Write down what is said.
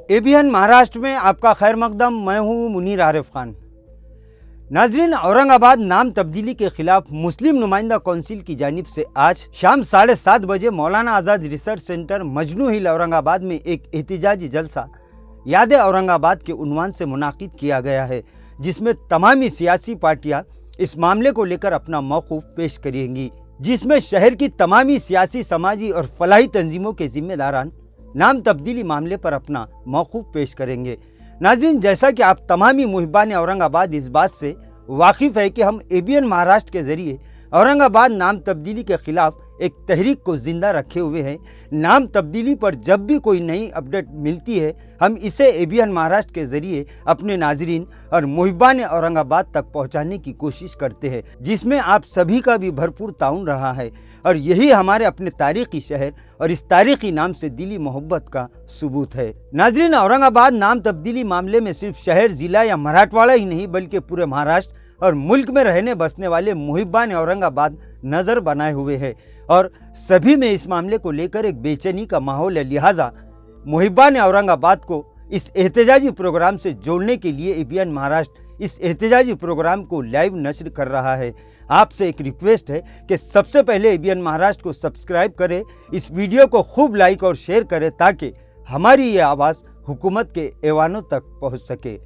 ABN Maharashtra में आपका खैर मकदम। मैं हूं मुनीर आरिफ खान। नाजरीन, औरंगाबाद नाम तब्दीली के खिलाफ मुस्लिम नुमाइंदा कौंसिल की जानिब से आज शाम 7:30 बजे मौलाना आज़ाद रिसर्च सेंटर मजनू हिल औरंगाबाद में एक एहतिजाजी जलसा याद औरंगाबाद के उन्वान से मुनाकिद किया गया है, जिसमें तमामी सियासी पार्टियां इस मामले को लेकर अपना मौक़िफ़ पेश करेंगी, जिसमें शहर की तमामी सियासी, समाजी और फलाही तंजीमों के जिम्मेदारान नाम तब्दीली मामले पर अपना मौक़िफ़ पेश करेंगे। नाज़रीन, जैसा कि आप तमामी मुहिबान औरंगाबाद इस बात से वाकिफ़ है कि हम एबीएन महाराष्ट्र के ज़रिए औरंगाबाद नाम तब्दीली के ख़िलाफ़ एक तहरीक को ज़िंदा रखे हुए हैं। नाम तब्दीली पर जब भी कोई नई अपडेट मिलती है, हम इसे एबीएन महाराष्ट्र के ज़रिए अपने नाज़रीन और मुहिबान औरंगाबाद तक पहुंचाने की कोशिश करते हैं, जिसमें आप सभी का भी भरपूर ताउन रहा है। और यही हमारे अपने तारीख़ी शहर और इस तारीख़ी नाम से दिली मोहब्बत का सबूत है। नाज़रीन, औरंगाबाद नाम तब्दीली मामले में सिर्फ शहर, ज़िला या मराठवाड़ा ही नहीं बल्कि पूरे महाराष्ट्र और मुल्क में रहने बसने वाले मुहिबान औरंगाबाद नज़र बनाए हुए हैं और सभी में इस मामले को लेकर एक बेचैनी का माहौल है। लिहाजा मुहिबान औरंगाबाद को इस एहतजाजी प्रोग्राम से जोड़ने के लिए एबीएन महाराष्ट्र इस एहतजाजी प्रोग्राम को लाइव नशर कर रहा है। आपसे एक रिक्वेस्ट है कि सबसे पहले एबीएन महाराष्ट्र को सब्सक्राइब करें, इस वीडियो को खूब लाइक और शेयर करें ताकि हमारी ये आवाज़ हुकूमत के ऐवानों तक पहुँच सके।